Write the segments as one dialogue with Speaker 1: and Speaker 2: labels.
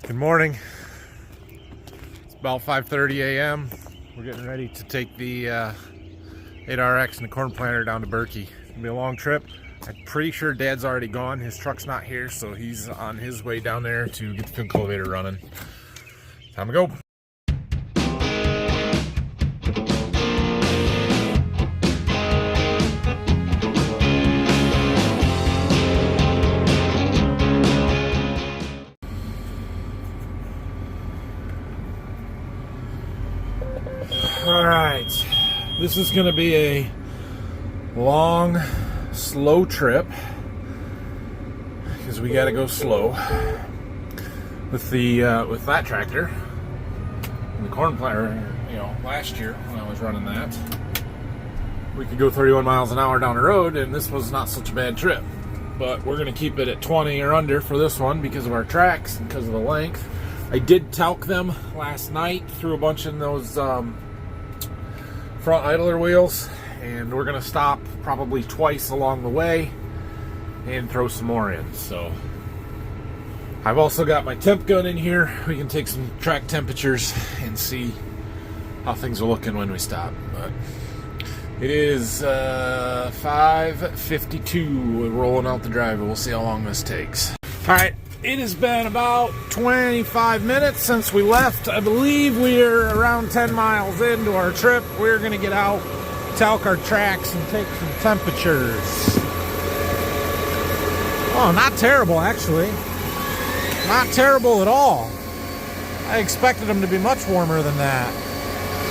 Speaker 1: Good morning. It's about 5:30 a.m. We're getting ready to take the 8RX and the corn planter down to Berkey. It's gonna be a long trip. I'm pretty sure Dad's already gone. His truck's not here, so he's on his way down there to get the field cultivator running. Time to go. Alright, this is going to be a long, slow trip because we got to go slow with that tractor and the corn planter. You know, last year when I was running that, we could go 31 miles an hour down the road, and this was not such a bad trip. But we're going to keep it at 20 or under for this one because of our tracks and because of the length. I did talc them last night, threw a bunch in those front idler wheels, and we're gonna stop probably twice along the way and throw some more in. So I've also got my temp gun in here. We can take some track temperatures and see how things are looking when we stop. But it is 5:52. We're rolling out the driveway. We'll see how long this takes. All right, it has been about 25 minutes since we left. I believe we're around 10 miles into our trip. We're gonna get out, talc our tracks, and take some temperatures. Oh, not terrible, actually. Not terrible at all. I expected them to be much warmer than that.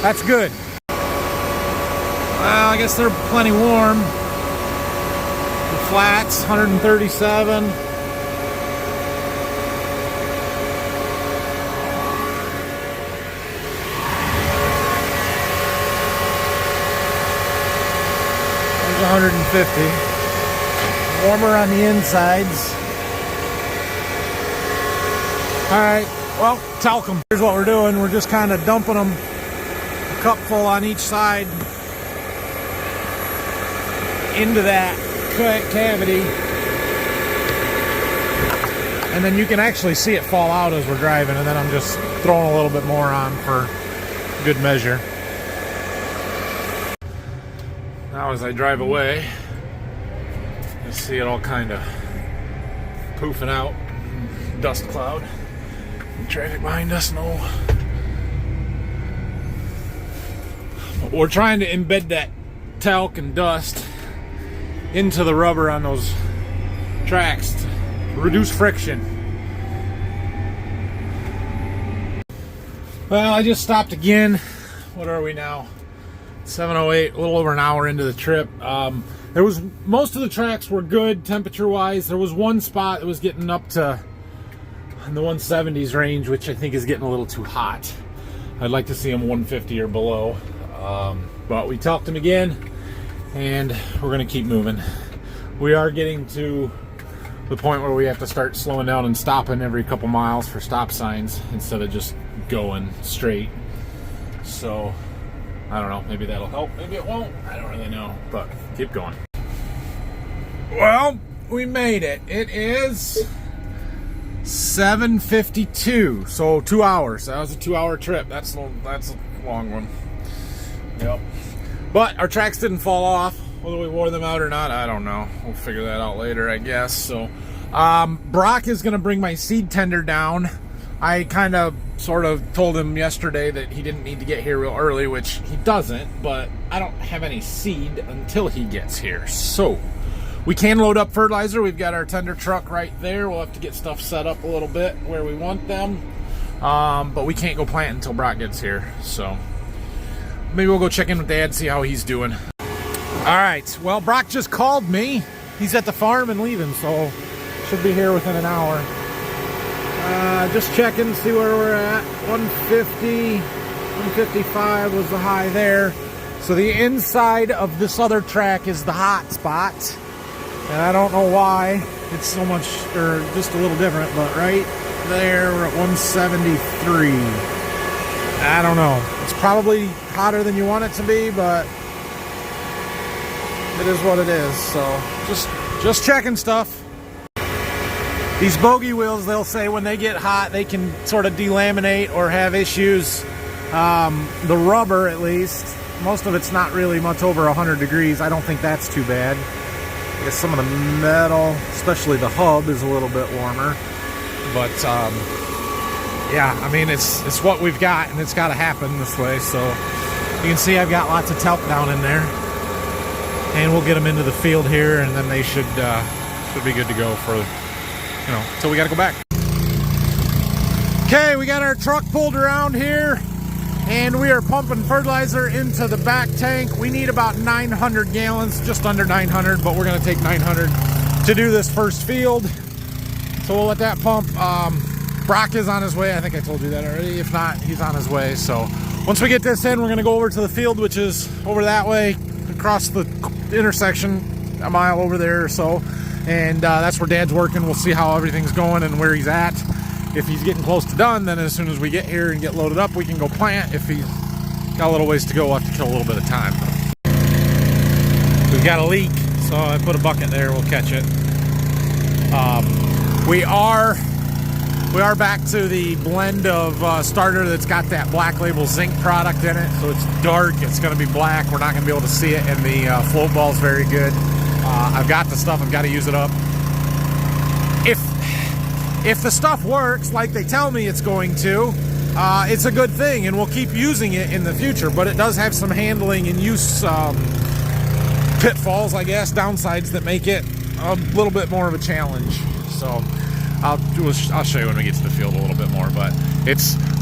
Speaker 1: That's good. Well, I guess they're plenty warm. The flats, 137. There's 150. Warmer on the insides. All right, well, talc them. Here's what we're doing. We're just kind of dumping them a cupful on each side into that cavity. And then you can actually see it fall out as we're driving, and then I'm just throwing a little bit more on for good measure. Now as I drive away, you see it all kind of poofing out. Dust cloud. Traffic behind us, no. We're trying to embed that talc and dust into the rubber on those tracks to reduce friction. Well, I just stopped again. What are we now? 7:08, a little over an hour into the trip. Most of the tracks were good temperature wise. There was one spot that was getting up to in the 170s range, which I think is getting a little too hot. I'd like to see them 150 or below. But we talked them again, and we're going to keep moving. We are getting to the point where we have to start slowing down and stopping every couple miles for stop signs instead of just going straight. So, I don't know. Maybe that'll help. Maybe it won't. I don't really know. But keep going. Well, we made it. It is 7:52, so 2 hours. That was a 2-hour trip. That's a long one. Yep. But our tracks didn't fall off. Whether we wore them out or not, I don't know. We'll figure that out later, I guess. So, Brock is going to bring my seed tender down. I kind of sort of told him yesterday that he didn't need to get here real early, which he doesn't, but I don't have any seed until he gets here. So we can load up fertilizer. We've got our tender truck right there. We'll have to get stuff set up a little bit where we want them. But we can't go plant until Brock gets here. So maybe we'll go check in with Dad, see how he's doing. All right. Well, Brock just called me. He's at the farm and leaving, so should be here within an hour. Just checking, see where we're at. 150, 155 was the high there. So the inside of this other track is the hot spot. And I don't know why it's so much, or just a little different, but right there we're at 173. I don't know. It's probably hotter than you want it to be, but it is what it is. So just checking stuff. These bogey wheels, they'll say when they get hot, they can sort of delaminate or have issues. The rubber, at least, most of it's not really much over 100 degrees. I don't think that's too bad. I guess some of the metal, especially the hub, is a little bit warmer. But yeah, I mean, it's what we've got, and it's got to happen this way. So you can see I've got lots of talc down in there, and we'll get them into the field here, and then they should be good to go for, you know, till we got to go back. Okay, we got our truck pulled around here, and we are pumping fertilizer into the back tank. We need about 900 gallons, just under 900, but we're going to take 900 to do this first field. So we'll let that pump. Brock is on his way. I think I told you that already. If not, he's on his way. So once we get this in, we're going to go over to the field, which is over that way, across the intersection, a mile over there or so. And that's where Dad's working. We'll see how everything's going and where he's at. If he's getting close to done, then as soon as we get here and get loaded up, we can go plant. If he's got a little ways to go, we'll have to kill a little bit of time. We've got a leak, so I put a bucket there. We'll catch it. We are back to the blend of starter that's got that Black Label zinc product in it. So it's dark. It's going to be black. We're not going to be able to see it, and the float ball's very good. I've got the stuff. I've got to use it up. If the stuff works like they tell me it's going to, it's a good thing, and we'll keep using it in the future. But it does have some handling and use pitfalls, I guess, downsides that make it a little bit more of a challenge. So I'll show you when we get to the field a little bit more. But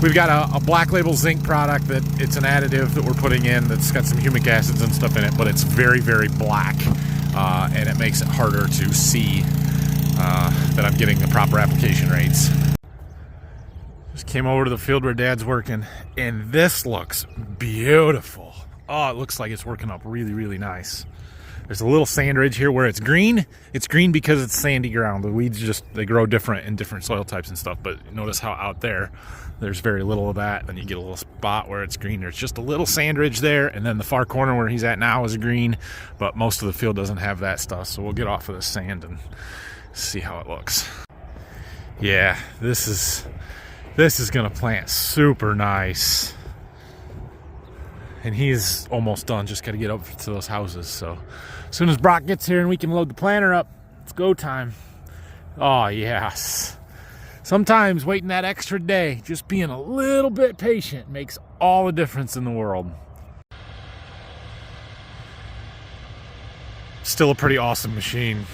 Speaker 1: we've got a Black Label zinc product that it's an additive that we're putting in that's got some humic acids and stuff in it, but it's very, very black, and it makes it harder to see that I'm getting the proper application rates. Just came over to the field where Dad's working, and this looks beautiful. Oh, it looks like it's working up really, really nice. There's a little sand ridge here where it's green. It's green because it's sandy ground. The weeds they grow different in different soil types and stuff, but notice how out there's very little of that. Then you get a little spot where it's green. There's just a little sand ridge there, and then the far corner where he's at now is green, but most of the field doesn't have that stuff. So we'll get off of the sand and see how it looks. Yeah, this is gonna plant super nice. And he's almost done, just got to get up to those houses. So as soon as Brock gets here and we can load the planter up, it's go time. Oh, yes. Sometimes waiting that extra day, just being a little bit patient makes all the difference in the world. Still a pretty awesome machine.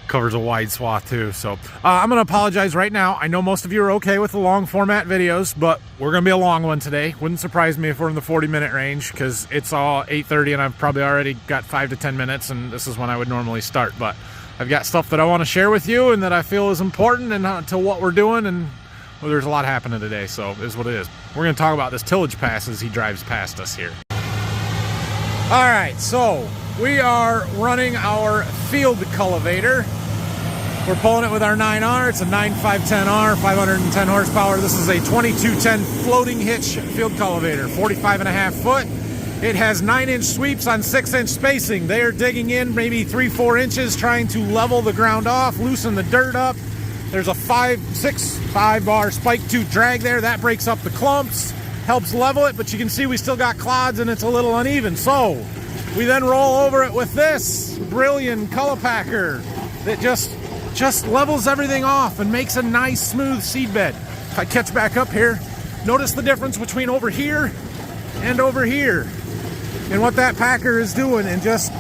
Speaker 1: Covers a wide swath too. So I'm gonna apologize right now. I know most of you are okay with the long format videos, but we're gonna be a long one today. Wouldn't surprise me if we're in the 40-minute range, because it's all 8:30 and I've probably already got 5 to 10 minutes, and this is when I would normally start. But I've got stuff that I want to share with you and that I feel is important and to what we're doing, and well, there's a lot happening today, so it is what it is. We're gonna talk about this tillage pass as he drives past us here. All right, so we are running our field cultivator. We're pulling it with our 9R. It's a 9510R, 510 horsepower. This is a 2210 floating hitch field cultivator, 45.5 foot. It has 9-inch sweeps on 6-inch spacing. They are digging in maybe 3-4 inches, trying to level the ground off, loosen the dirt up. There's a 5-bar spike tooth drag there. That breaks up the clumps, helps level it, but you can see we still got clods and it's a little uneven. So we then roll over it with this brilliant color packer that just levels everything off and makes a nice smooth seed bed. If I catch back up here, notice the difference between over here and over here and what that packer is doing, and just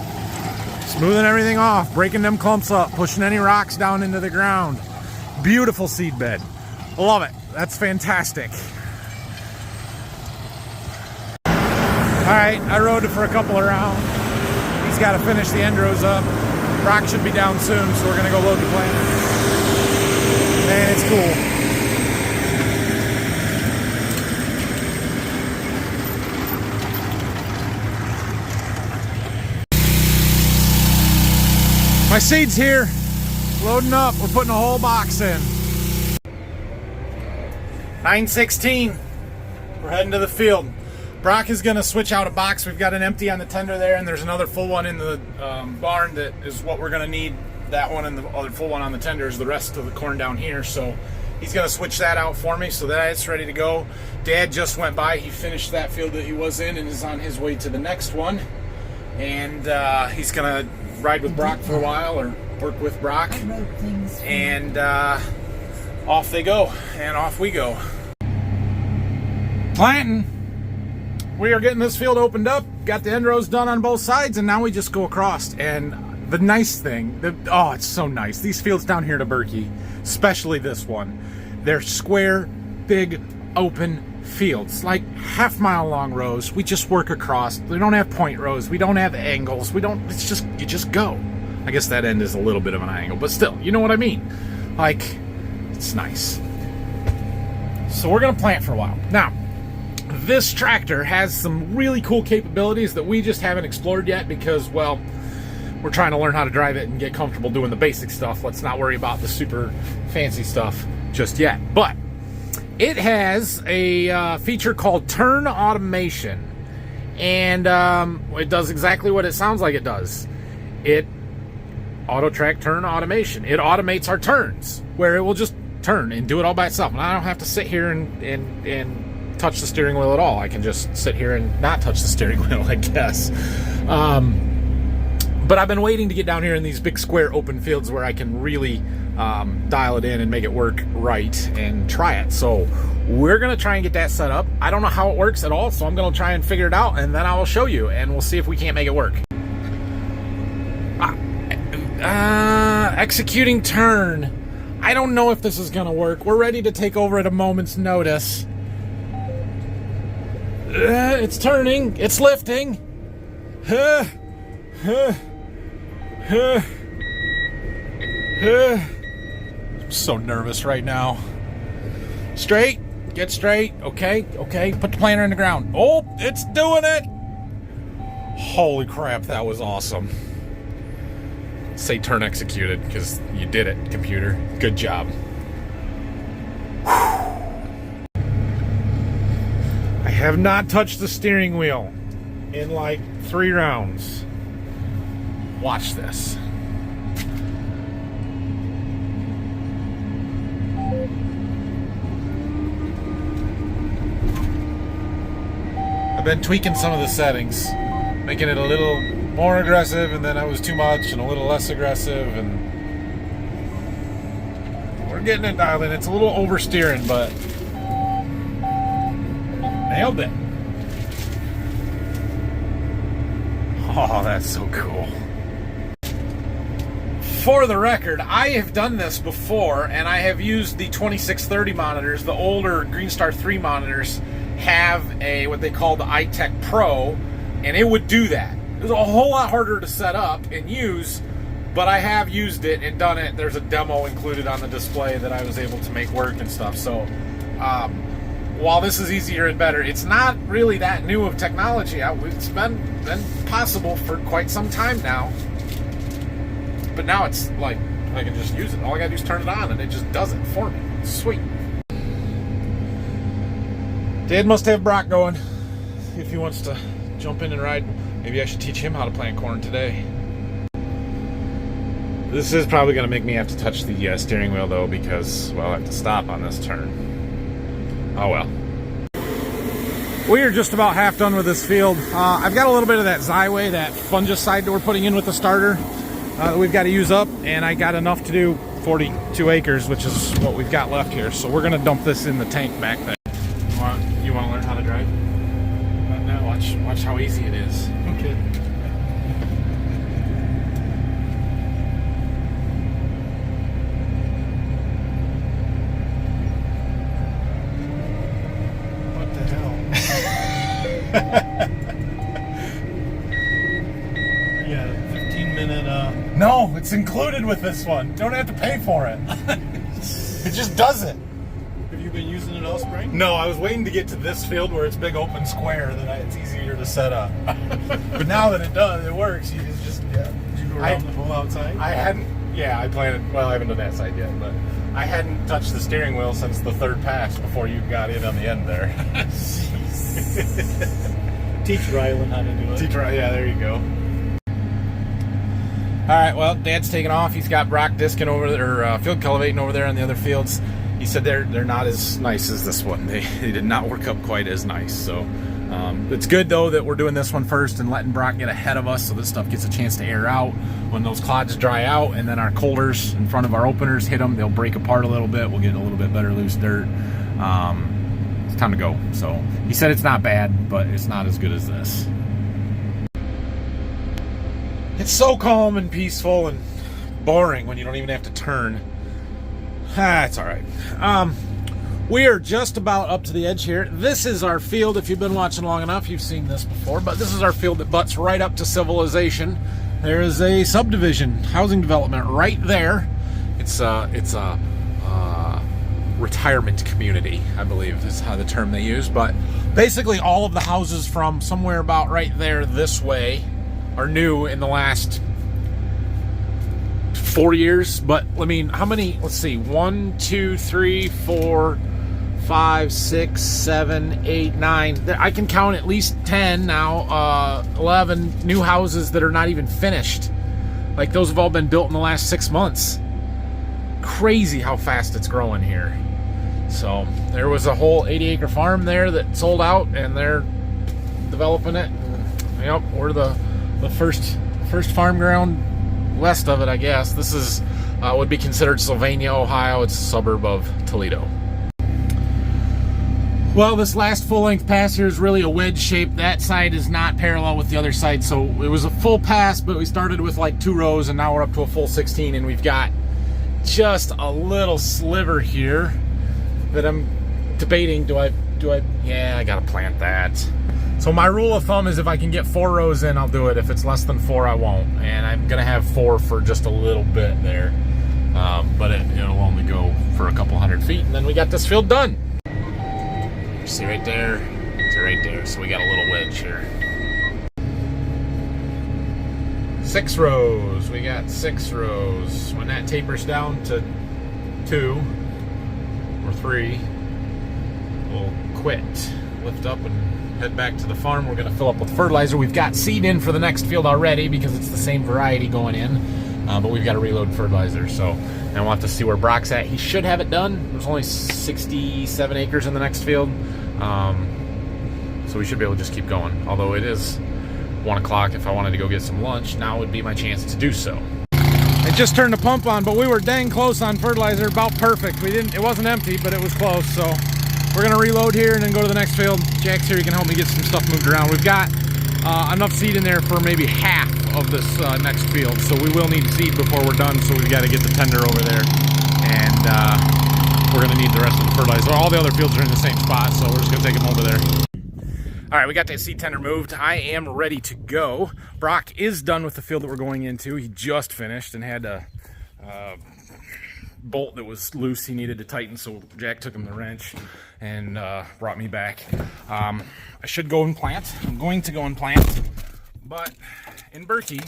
Speaker 1: smoothing everything off, breaking them clumps up, pushing any rocks down into the ground. Beautiful seed bed. Love it. That's fantastic. All right, I rode it for a couple of rounds. He's got to finish the end rows up. Brock should be down soon, so we're gonna go load the planter. Man, it's cool. My seed's here, loading up. We're putting a whole box in. 9:16. We're heading to the field. Brock is going to switch out a box. We've got an empty on the tender there, and there's another full one in the barn that is what we're going to need that one and the other full one on the tender is the rest of the corn down here. So he's going to switch that out for me so that it's ready to go. Dad just went by. He finished that field that he was in and is on his way to the next one. And he's going to ride with Brock for a while, or work with Brock. And off they go, and off we go. Planting. We are getting this field opened up, got the end rows done on both sides, and now we just go across. And the nice thing, oh, it's so nice. These fields down here to Berkey, especially this one, they're square, big, open fields, like half-mile long rows. We just work across. We don't have point rows. We don't have angles. It's just, you just go. I guess that end is a little bit of an angle, but still, you know what I mean? Like, it's nice. So we're going to plant for a while. Now, this tractor has some really cool capabilities that we just haven't explored yet because, well, we're trying to learn how to drive it and get comfortable doing the basic stuff. Let's not worry about the super fancy stuff just yet. But it has a feature called turn automation, and it does exactly what it sounds like it does. It auto track turn automation. It automates our turns where it will just turn and do it all by itself, and I don't have to sit here and touch the steering wheel at all. I can just sit here and not touch the steering wheel, I guess. But I've been waiting to get down here in these big square open fields where I can really dial it in and make it work right and try it. So we're going to try and get that set up. I don't know how it works at all, so I'm going to try and figure it out, and then I will show you, and we'll see if we can't make it work. Executing turn. I don't know if this is going to work. We're ready to take over at a moment's notice. It's turning. It's lifting. I'm so nervous right now. Straight. Get straight. Okay. Okay. Put the planter in the ground. Oh, it's doing it. Holy crap. That was awesome. Say turn executed because you did it, computer. Good job. I have not touched the steering wheel in like 3 rounds. Watch this. I've been tweaking some of the settings, making it a little more aggressive, and then I was too much, and a little less aggressive, and we're getting it dialed in. It's a little oversteering, but nailed it. Oh, that's so cool. For the record, I have done this before, and I have used the 2630 monitors. The older Greenstar 3 monitors have what they call the iTech Pro, and it would do that. It was a whole lot harder to set up and use, but I have used it and done it. There's a demo included on the display that I was able to make work and stuff. So while this is easier and better, it's not really that new of technology. It's been possible for quite some time now. But now it's like I can just use it. All I gotta do is turn it on and it just does it for me. It's sweet. Dad must have Brock going. See if he wants to jump in and ride. Maybe I should teach him how to plant corn today. This is probably going to make me have to touch the steering wheel, though, because, well, I have to stop on this turn. Oh, well. We are just about half done with this field. I've got a little bit of that Xyway, that fungicide that we're putting in with the starter that we've got to use up, and I got enough to do 42 acres, which is what we've got left here. So we're going to dump this in the tank back there. You want to learn how to drive? Now watch how easy it is. Okay. What the hell? Yeah, 15-minute. No, it's included with this one. Don't have to pay for it. It just does it.
Speaker 2: Have you been using it all spring?
Speaker 1: No, I was waiting to get to this field where it's big open square, it's easier to set up. But now that it works, you just
Speaker 2: Did you go around the whole outside?
Speaker 1: I hadn't. Yeah, I planted. Well, I haven't done that side yet, but I hadn't touched the steering wheel since the 3rd pass before you got in on the end there.
Speaker 2: Teach Rylan how to do it.
Speaker 1: Yeah, there you go. All right, well, Dad's taking off. He's got Brock disking over there, or field cultivating over there in the other fields. He said they're not as nice as this one. They did not work up quite as nice. So it's good, though, that we're doing this one first and letting Brock get ahead of us so this stuff gets a chance to air out. When those clods dry out and then our colders in front of our openers hit them, they'll break apart a little bit. We'll get a little bit better loose dirt. It's time to go. So he said it's not bad, but it's not as good as this. It's so calm and peaceful and boring when you don't even have to turn. It's all right. We are just about up to the edge here. This is our field. If you've been watching long enough, you've seen this before, but this is our field that butts right up to civilization. There is a subdivision, housing development right there. It's a retirement community, I believe is how the term they use. But basically all of the houses from somewhere about right there this way are new in the last 4 years. But I mean, how many? Let's see, 1, 2, 3, 4, 5, 6, 7, 8, 9. I can count at least 10 now. 11 new houses that are not even finished. Like those have all been built in the last 6 months. Crazy how fast it's growing here. So there was a whole 80-acre farm there that sold out, and they're developing it. Yep, we're the first farm ground west of it, I guess. This is would be considered Sylvania, Ohio. It's a suburb of Toledo. Well, this last full-length pass here is really a wedge shape. That side is not parallel with the other side, so it was a full pass, but we started with like 2 rows, and now we're up to a full 16, and we've got just a little sliver here that I'm debating. Yeah, I gotta plant that. So my rule of thumb is if I can get 4 rows in, I'll do it. If it's less than 4, I won't. And I'm gonna have 4 for just a little bit there. But it'll only go for a couple hundred feet, and then we got this field done. See right there? See right there. So we got a little wedge here. 6 rows. We got 6 rows. When that tapers down to 2 or 3, we'll quit. Lift up and head back to the farm. We're going to fill up with fertilizer. We've got seed in for the next field already because it's the same variety going in, but we've got to reload fertilizer. So, and we'll have to see where Brock's at. He should have it done. There's only 67 acres in the next field, so we should be able to just keep going. Although it is 1 o'clock. If I wanted to go get some lunch, now would be my chance to do so. I just turned the pump on, but we were dang close on fertilizer, about perfect. It wasn't empty, but it was close. So we're gonna reload here and then go to the next field. Jack's here, he can help me get some stuff moved around. We've got enough seed in there for maybe half of this next field, so we will need seed before we're done. So we've got to get the tender over there, and we're gonna need the rest of the fertilizer. All the other fields are in the same spot, so we're just gonna take them over there. All right, we got that seed tender moved. I am ready to go. Brock is done with the field that we're going into. He just finished and had a bolt that was loose he needed to tighten, so Jack took him the wrench and brought me back. I should go and plant. I'm going to go and plant, but in Berkey,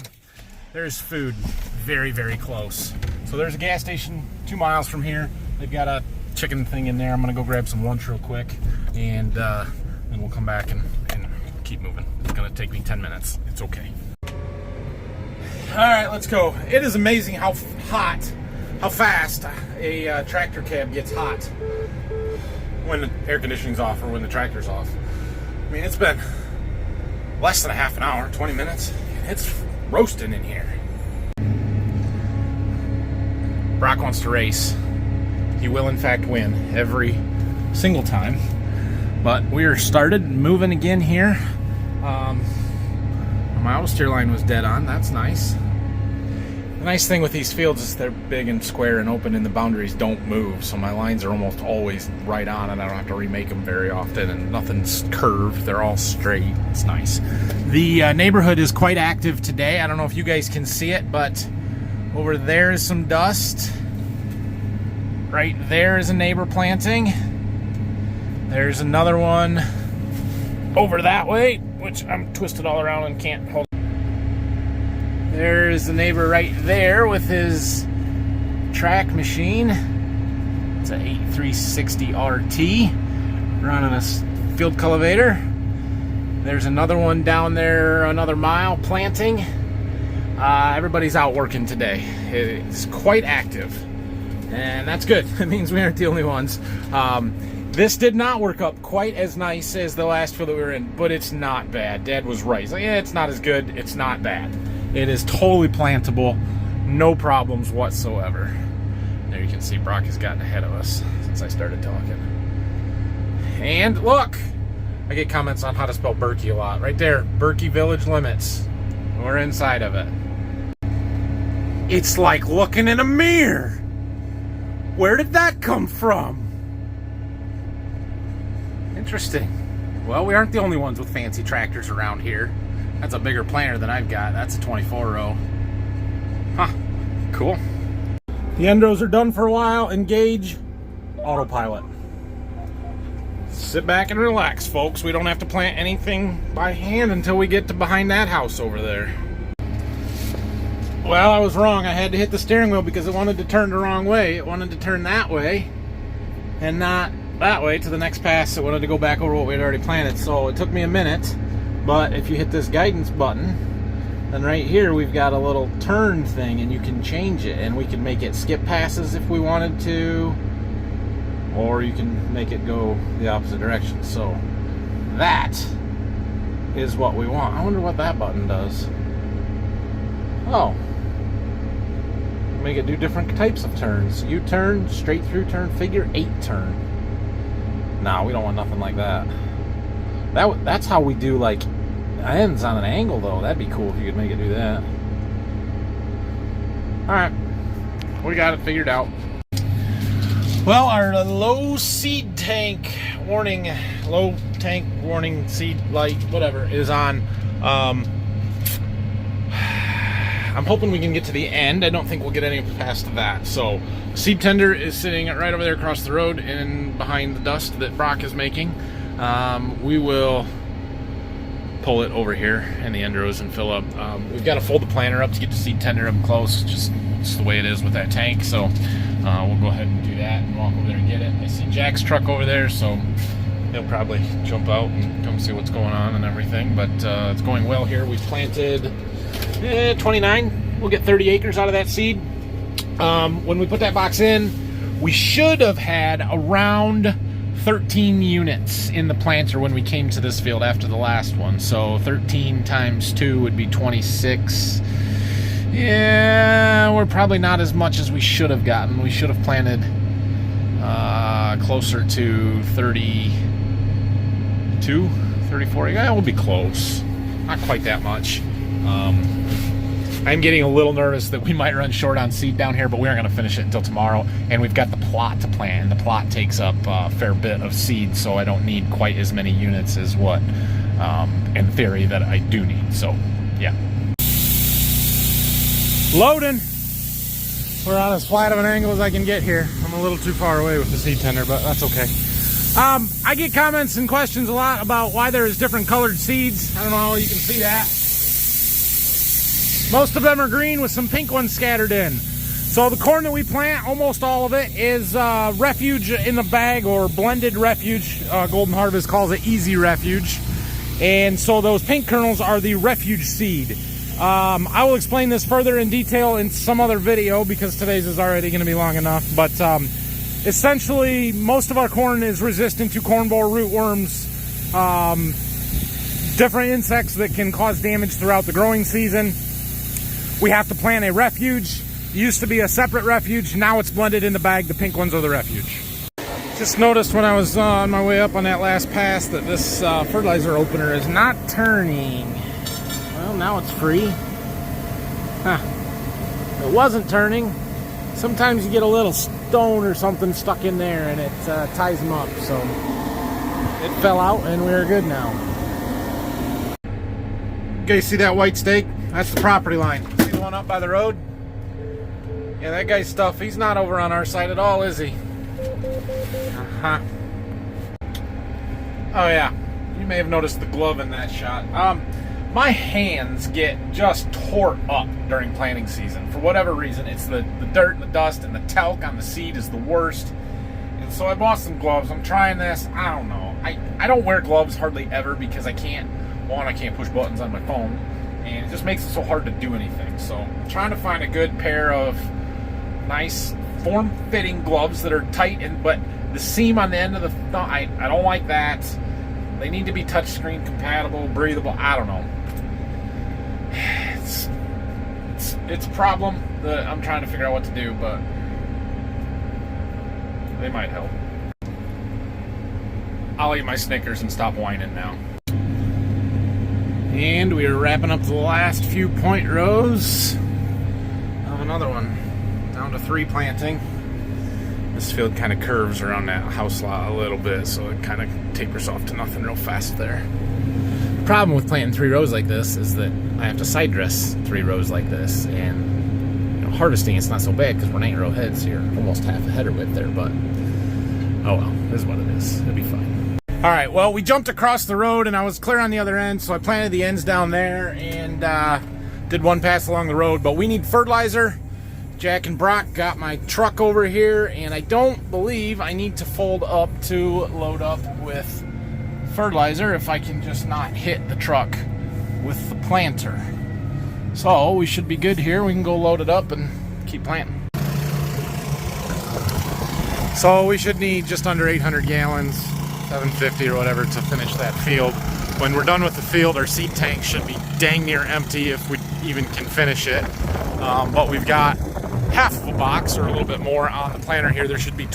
Speaker 1: there's food very, very close. So there's a gas station 2 miles from here. They've got a chicken thing in there. I'm gonna go grab some lunch real quick, and then we'll come back and keep moving. It's gonna take me 10 minutes. It's okay. All right, let's go. It is amazing how fast a tractor cab gets hot when the air conditioning's off or when the tractor's off. I mean, it's been less than a half an hour, 20 minutes. It's roasting in here. Brock wants to race. He will, in fact, win every single time. But we are started moving again here. My auto steer line was dead on. That's nice. The nice thing with these fields is they're big and square and open, and the boundaries don't move, so my lines are almost always right on, and I don't have to remake them very often, and nothing's curved. They're all straight. It's nice. The neighborhood is quite active today. I don't know if you guys can see it, but over there is some dust. Right there is a neighbor planting. There's another one over that way, which I'm twisted all around and can't hold. There's the neighbor right there with his track machine. It's an 8360 RT running a field cultivator. There's another one down there, another mile planting. everybody's out working today. It's quite active, and that's good. It means we aren't the only ones. This did not work up quite as nice as the last field that we were in, but it's not bad. Dad was right. He's like, yeah, it's not as good. It's not bad. It is totally plantable. No problems whatsoever. There you can see Brock has gotten ahead of us since I started talking. And look, I get comments on how to spell Berkey a lot. Right there, Berkey Village Limits. We're inside of it. It's like looking in a mirror. Where did that come from? Interesting. Well, we aren't the only ones with fancy tractors around here. That's a bigger planter than I've got. That's a 24-row. Huh. Cool. The end rows are done for a while. Engage. Autopilot. Sit back and relax, folks. We don't have to plant anything by hand until we get to behind that house over there. Well, I was wrong. I had to hit the steering wheel because it wanted to turn the wrong way. It wanted to turn that way and not that way to the next pass. It wanted to go back over what we had already planted. So it took me a minute. But if you hit this guidance button, then right here we've got a little turn thing, and you can change it. And we can make it skip passes if we wanted to, or you can make it go the opposite direction. So that is what we want. I wonder what that button does. Oh. Make it do different types of turns. U-turn, straight through turn, figure 8 turn. No, we don't want nothing like that. That's how we do, like, ends on an angle, though. That'd be cool if you could make it do that. Alright. We got it figured out. Well, our low seed tank warning, low tank warning seed light, whatever, is on. I'm hoping we can get to the end. I don't think we'll get any past that. So, seed tender is sitting right over there across the road and behind the dust that Brock is making. We will pull it over here in the end rows and fill up. We've got to fold the planter up to get the seed tender up close. Just the way it is with that tank. So we'll go ahead and do that and walk over there and get it. I see Jack's truck over there, so he'll probably jump out and come see what's going on and everything. But it's going well here. We've planted 29. We'll get 30 acres out of that seed. When we put that box in, we should have had around 13 units in the planter when we came to this field after the last one. So 13 times 2 would be 26. Yeah, we're probably not as much as we should have gotten. We should have planted closer to 32, 34. Yeah, we'll be close. Not quite that much. I'm getting a little nervous that we might run short on seed down here, but we aren't going to finish it until tomorrow. And we've got the plot to plant, and the plot takes up a fair bit of seed, so I don't need quite as many units as what, in theory, that I do need. So, yeah. Loading. We're on as flat of an angle as I can get here. I'm a little too far away with the seed tender, but that's okay. I get comments and questions a lot about why there is different colored seeds. I don't know how you can see that. Most of them are green with some pink ones scattered in. So the corn that we plant, almost all of it, is refuge in the bag, or blended refuge. Golden Harvest calls it easy refuge. And so those pink kernels are the refuge seed. I will explain this further in detail in some other video because today's is already going to be long enough. But essentially, most of our corn is resistant to corn borer rootworms, different insects that can cause damage throughout the growing season. We have to plant a refuge. It used to be a separate refuge. Now it's blended in the bag. The pink ones are the refuge. Just noticed when I was on my way up on that last pass that this fertilizer opener is not turning. Well, now it's free. Huh. It wasn't turning. Sometimes you get a little stone or something stuck in there and it ties them up. So it fell out and we're good now. Okay, see that white stake? That's the property line. See the one up by the road? Yeah, that guy's stuff. He's not over on our side at all, is he? Uh-huh. Oh, yeah. You may have noticed the glove in that shot. My hands get just tore up during planting season. For whatever reason, it's the dirt and the dust and the talc on the seed is the worst. And so I bought some gloves. I'm trying this. I don't know. I don't wear gloves hardly ever because I can't push buttons on my phone. and it just makes it so hard to do anything. So I'm trying to find a good pair of nice form-fitting gloves that are tight, but the seam on the end of the thumb, I don't like that. They need to be touchscreen compatible, breathable. I don't know. It's a problem that I'm trying to figure out what to do, but they might help. I'll eat my Snickers and stop whining now. And we are wrapping up the last few point rows of another one. Down to 3 planting. This field kind of curves around that house lot a little bit, so it kind of tapers off to nothing real fast there. The problem with planting 3 rows like this is that I have to side dress 3 rows like this, and harvesting it's not so bad because we're 9 row heads here, almost half a header width there, but oh well, this is what it is. It'll be fine. All right, well, we jumped across the road and I was clear on the other end, so I planted the ends down there and did 1 pass along the road, but we need fertilizer. Jack and Brock got my truck over here, and I don't believe I need to fold up to load up with fertilizer if I can just not hit the truck with the planter. So we should be good here. We can go load it up and keep planting. So we should need just under 800 gallons, 750 or whatever, to finish that field. When we're done with the field, our seed tank should be dang near empty if we even can finish it. But we've got half of a box or a little bit more on the planter here. There should be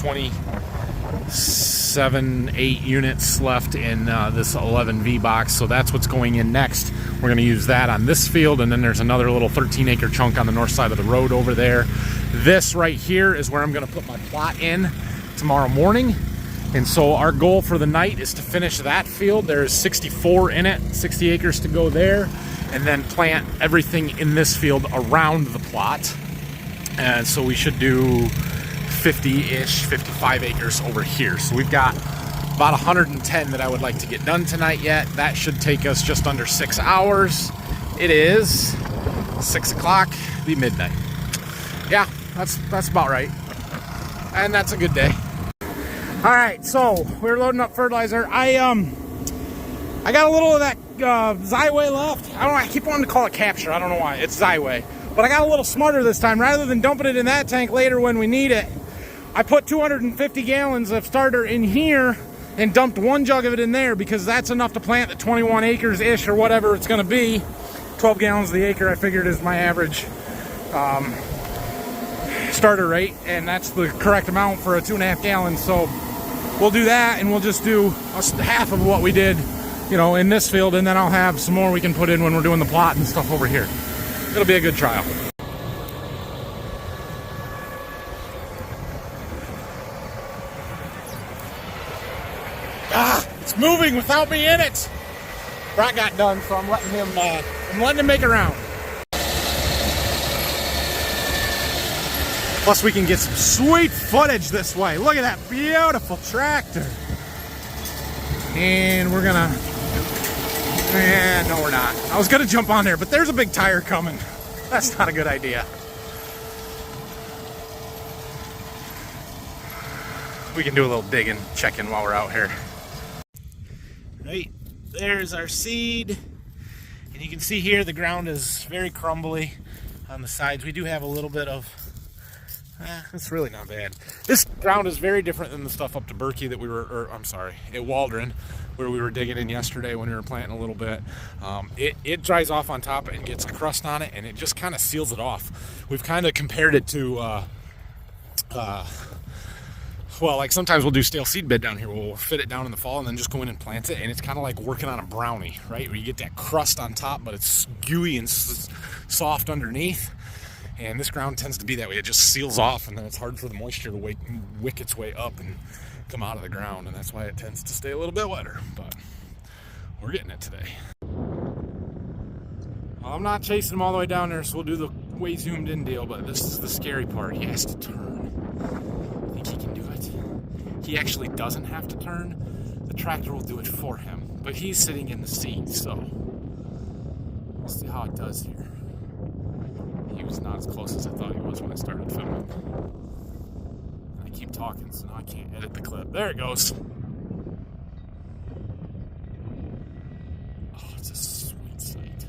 Speaker 1: 8 units left in this 11V box, so that's what's going in next. We're going to use that on this field, and then there's another little 13-acre chunk on the north side of the road over there. This right here is where I'm going to put my plot in tomorrow morning, and so our goal for the night is to finish that field. There's 64 in it, 60 acres to go there, and then plant everything in this field around the plot. And so we should do 50-ish, 55 acres over here. So we've got about 110 that I would like to get done tonight yet. That should take us just under 6 hours. It is 6 o'clock, be midnight. Yeah, that's about right. And that's a good day. All right, so we're loading up fertilizer. I got a little of that Xyway left. I don't know, I keep wanting to call it Capture. I don't know why. It's Xyway. But I got a little smarter this time. Rather than dumping it in that tank later when we need it, I put 250 gallons of starter in here and dumped 1 jug of it in there, because that's enough to plant the 21 acres-ish or whatever it's going to be. 12 gallons the acre, I figured, is my average starter rate, and that's the correct amount for a 2.5 gallons. So we'll do that, and we'll just do half of what we did, in this field, and then I'll have some more we can put in when we're doing the plot and stuff over here. It'll be a good trial. It's moving without me in it. Brock got done, so I'm letting him make a round. Plus, we can get some sweet footage this way. Look at that beautiful tractor. And we're gonna. No, we're not. I was gonna jump on there, but there's a big tire coming. That's not a good idea. We can do a little digging, checking while we're out here. Right, there's our seed. And you can see here the ground is very crumbly on the sides. We do have a little bit of, it's really not bad. This ground is very different than the stuff up to Berkey that we were, at Waldron, where we were digging in yesterday when we were planting a little bit. It dries off on top and gets a crust on it, and it just kind of seals it off. We've kind of compared it to, well, like sometimes we'll do stale seed bed down here. We'll fit it down in the fall and then just go in and plant it, and it's kind of like working on a brownie, right? Where you get that crust on top, but it's gooey and soft underneath. And this ground tends to be that way. It just seals off, and then it's hard for the moisture to wick its way up and come out of the ground, and that's why it tends to stay a little bit wetter. But we're getting it today. I'm not chasing him all the way down there, so we'll do the way zoomed in deal, but this is the scary part. He has to turn. I think he can do it. He actually doesn't have to turn. The tractor will do it for him, but he's sitting in the seat, so we'll see how it does here. He was not as close as I thought he was when I started filming. I keep talking, so now I can't edit the clip. There it goes. Oh, it's a sweet sight.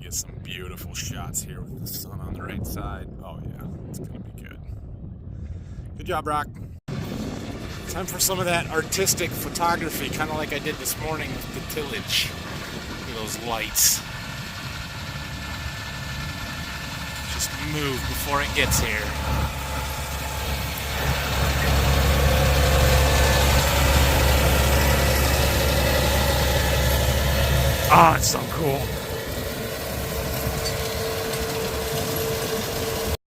Speaker 1: get some beautiful shots here with the sun on the right side. Oh yeah, it's gonna be good. Good job, Brock. Time for some of that artistic photography, kind of like I did this morning with the tillage. Look at those lights. Just move before it gets here. Ah, it's so cool.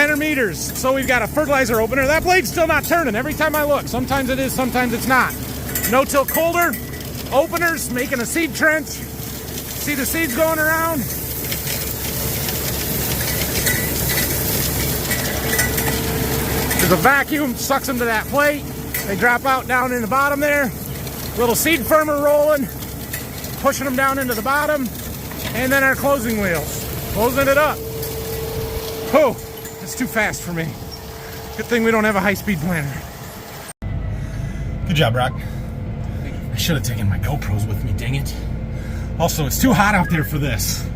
Speaker 1: 100 meters. So we've got a fertilizer opener. That blade's still not turning every time I look. Sometimes it is, sometimes it's not. No-till colder, openers, making a seed trench. See the seeds going around? There's a vacuum, sucks them to that plate. They drop out down in the bottom there. Little seed firmer rolling, pushing them down into the bottom. And then our closing wheels, closing it up. Oh, it's too fast for me. Good thing we don't have a high-speed planter. Good job, Brock. I should have taken my GoPros with me, dang it. Also, it's too hot out there for this.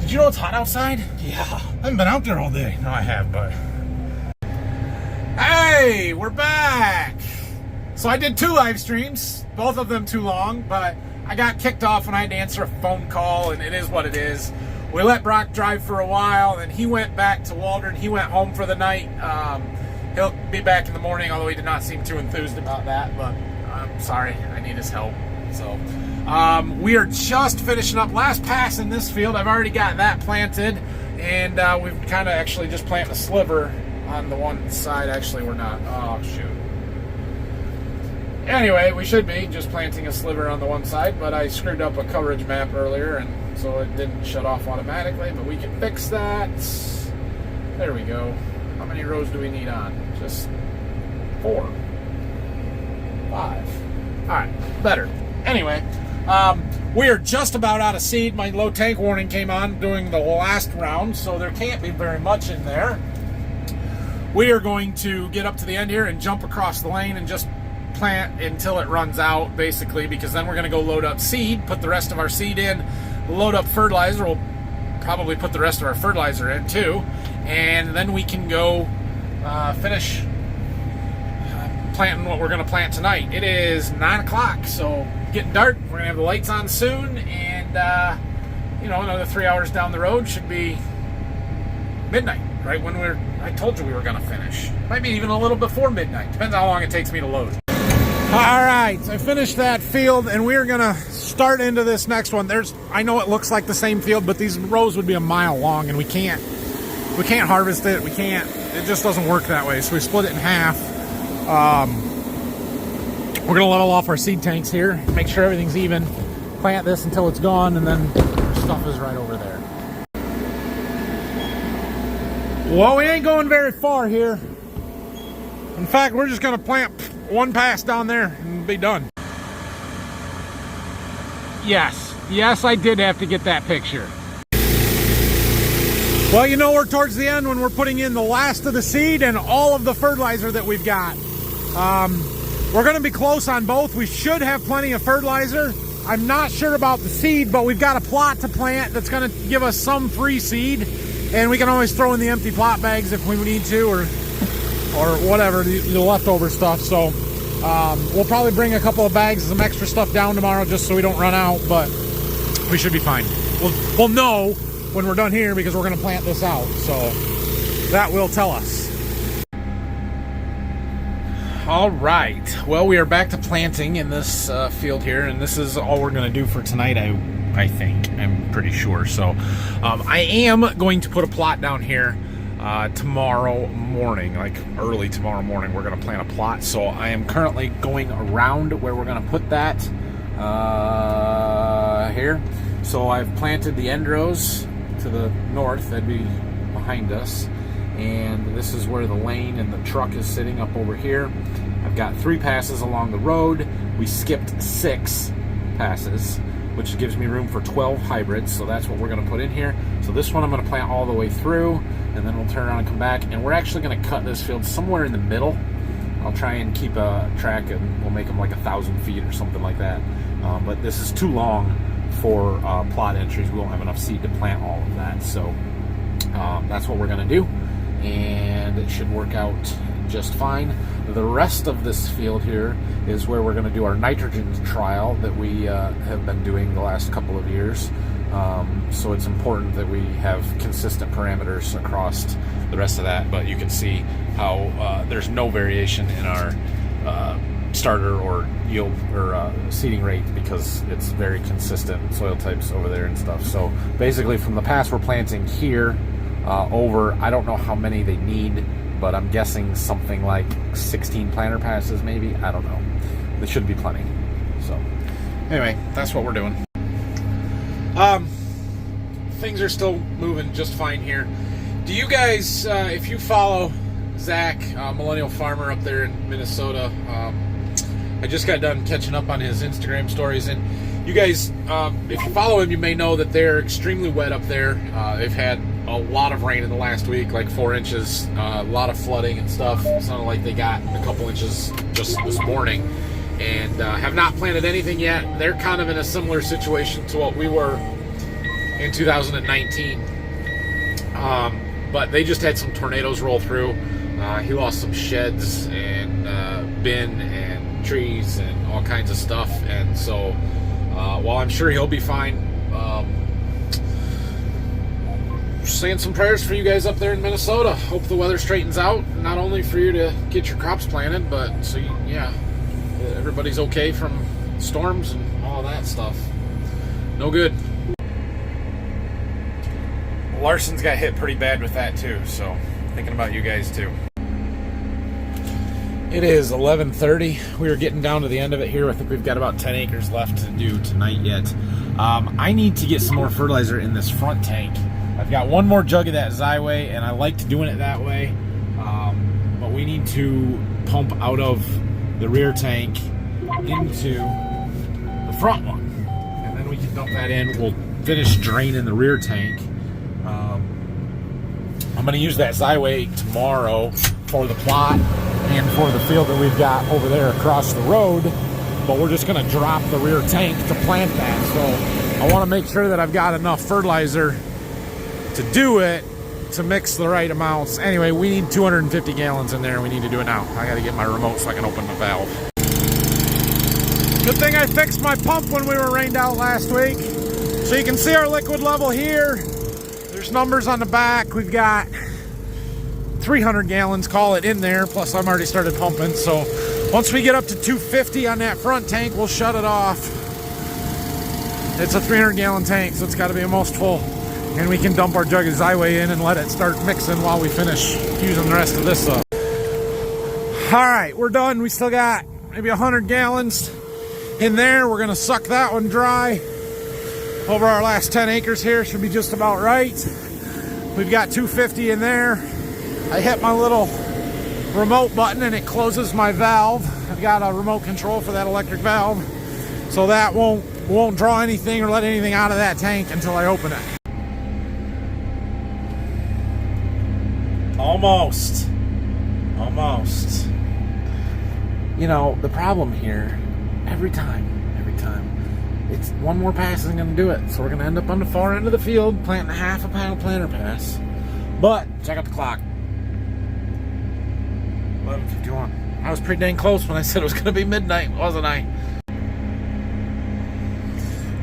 Speaker 1: Did you know it's hot outside? Yeah. I haven't been out there all day. No, I have, but... Hey, we're back! So I did 2 live streams, both of them too long, but I got kicked off when I had to answer a phone call, and it is what it is. We let Brock drive for a while, and he went back to Waldron. He went home for the night. He'll be back in the morning, although he did not seem too enthused about that, but I'm sorry, I need his help. So we are just finishing up last pass in this field. I've already got that planted, and we've kind of actually just planted a sliver on the one side. Actually, we're not. Oh, shoot. Anyway, we should be just planting a sliver on the one side, but I screwed up a coverage map earlier, and so it didn't shut off automatically, but we can fix that. There we go. How many rows do we need on? Just 4. 5. All right, better. Anyway, we are just about out of seed. My low tank warning came on during the last round, so there can't be very much in there. We are going to get up to the end here and jump across the lane and just plant until it runs out, basically, because then we're going to go load up seed, put the rest of our seed in, load up fertilizer. We'll probably put the rest of our fertilizer in too, and then we can go finish planting what we're going to plant tonight. It is 9 o'clock, so getting dark. We're going to have the lights on soon, and you know, another 3 hours down the road should be midnight, right when I told you we were going to finish. Might be even a little before midnight. Depends how long it takes me to load. All right, I finished that field, and we're going to start into this next one. I know it looks like the same field, but these rows would be a mile long, and we can't harvest it. It just doesn't work that way. So we split it in half. We're going to level off our seed tanks here, make sure everything's even, plant this until it's gone, and then our stuff is right over there. Well, we ain't going very far here. In fact, we're just going to plant one pass down there and be done. Yes, I did have to get that picture. Well, you know, we're towards the end when we're putting in the last of the seed and all of the fertilizer that we've got. We're going to be close on both. We should have plenty of fertilizer. I'm not sure about the seed, but we've got a plot to plant that's going to give us some free seed, and we can always throw in the empty plot bags if we need to, or whatever, the leftover stuff. So we'll probably bring a couple of bags of some extra stuff down tomorrow just so we don't run out, but we should be fine. We'll know when we're done here because we're going to plant this out, so that will tell us. All right, well, we are back to planting in this field here, and this is all we're going to do for tonight, I think. I'm pretty sure. So I am going to put a plot down here tomorrow morning, like early tomorrow morning. We're going to plant a plot, so I am currently going around where we're going to put that here. So I've planted the end rows to the north, that'd be behind us, and this is where the lane and the truck is sitting up over here. I've got 3 passes along the road. We skipped 6 passes, which gives me room for 12 hybrids, so that's what we're going to put in here. So this one I'm going to plant all the way through, and then we'll turn around and come back, and we're actually going to cut this field somewhere in the middle. I'll try and keep a track, and we'll make them like 1,000 feet or something like that. But this is too long for plot entries. We won't have enough seed to plant all of that, so that's what we're going to do, and it should work out just fine. The rest of this field here is where we're going to do our nitrogen trial that we have been doing the last couple of years. So it's important that we have consistent parameters across the rest of that, but you can see how there's no variation in our starter or yield or seeding rate because it's very consistent soil types over there and stuff. So basically from the pass we're planting here over, I don't know how many they need, but I'm guessing something like 16 planter passes maybe. I don't know. There should be plenty. So anyway, that's what we're doing. Things are still moving just fine here. Do you guys, if you follow Zach, Millennial Farmer up there in Minnesota, I just got done catching up on his Instagram stories, and you guys, if you follow him, you may know that they're extremely wet up there. They've had a lot of rain in the last week, like 4 inches, a lot of flooding and stuff. It sounded like they got a couple inches just this morning, and have not planted anything yet. They're kind of in a similar situation to what we were in 2019, but they just had some tornadoes roll through. He lost some sheds and bin and trees and all kinds of stuff, and so while I'm sure he'll be fine, saying some prayers for you guys up there in Minnesota. Hope the weather straightens out, not only for you to get your crops planted, but so everybody's okay from storms and all that stuff. No good. Larson's got hit pretty bad with that too, so thinking about you guys too. It is 11:30. We are getting down to the end of it here. I think we've got about 10 acres left to do tonight yet. I need to get some more fertilizer in this front tank. I've got one more jug of that Xyway, and I liked doing it that way, but we need to pump out of the rear tank into the front one, and then we can dump that in. We'll finish draining the rear tank. I'm going to use that Xyway tomorrow for the plot and for the field that we've got over there across the road, but we're just going to drop the rear tank to plant that. So I want to make sure that I've got enough fertilizer to do it, to mix the right amounts. Anyway, we need 250 gallons in there, and we need to do it now. I got to get my remote so I can open the valve. Good thing I fixed my pump when we were rained out last week. So you can see our liquid level here. There's numbers on the back. We've got 300 gallons, call it, in there, plus I've already started pumping. So once we get up to 250 on that front tank, we'll shut it off. It's a 300 gallon tank, so it's got to be almost full, and we can dump our jug of Xyway in and let it start mixing while we finish using the rest of this up. All right, we're done. We still got maybe 100 gallons in there. We're gonna suck that one dry. Over our last 10 acres here should be just about right. We've got 250 in there. I hit my little remote button and it closes my valve. I've got a remote control for that electric valve, so that won't draw anything or let anything out of that tank until I open it. Almost. You know, the problem here, every time, it's one more pass isn't going to do it. So we're going to end up on the far end of the field planting half a panel planter pass. But check out the clock. 11:51. I was pretty dang close when I said it was going to be midnight, wasn't I?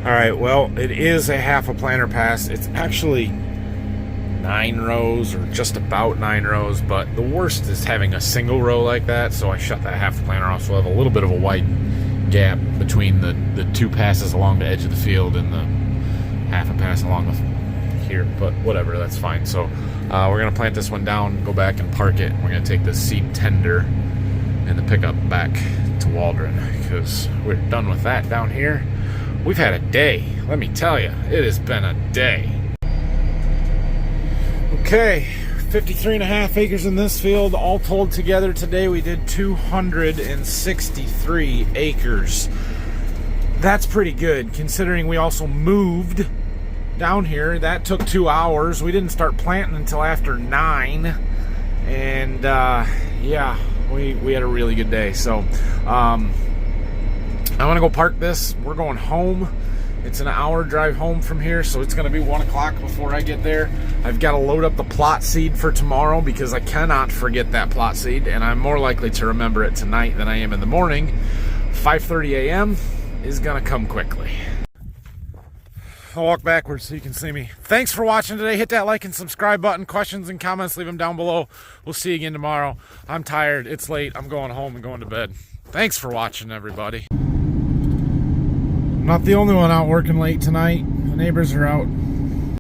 Speaker 1: All right, well, it is a half a planter pass. It's actually 9 rows, or just about 9 rows, but the worst is having a single row like that, so I shut that half the planter off, so I have a little bit of a wide gap between the 2 passes along the edge of the field and the half a pass along here, but whatever, that's fine. So we're going to plant this one down, go back and park it. We're going to take the seed tender and the pickup back to Waldron, because we're done with that down here. We've had a day, let me tell you, it has been a day. Okay, 53.5 acres in this field. All told together today, we did 263 acres. That's pretty good, considering we also moved down here. That took 2 hours. We didn't start planting until after 9. And yeah, we had a really good day. So I'm gonna go park this. We're going home, It's an hour drive home from here, so it's going to be 1 o'clock before I get there. I've got to load up the plot seed for tomorrow because I cannot forget that plot seed, and I'm more likely to remember it tonight than I am in the morning. 5:30 a.m. is going to come quickly. I'll walk backwards so you can see me. Thanks for watching today. Hit that like and subscribe button. Questions and comments, leave them down below. We'll see you again tomorrow. I'm tired. It's late. I'm going home and going to bed. Thanks for watching, everybody. I'm not the only one out working late tonight. The neighbors are out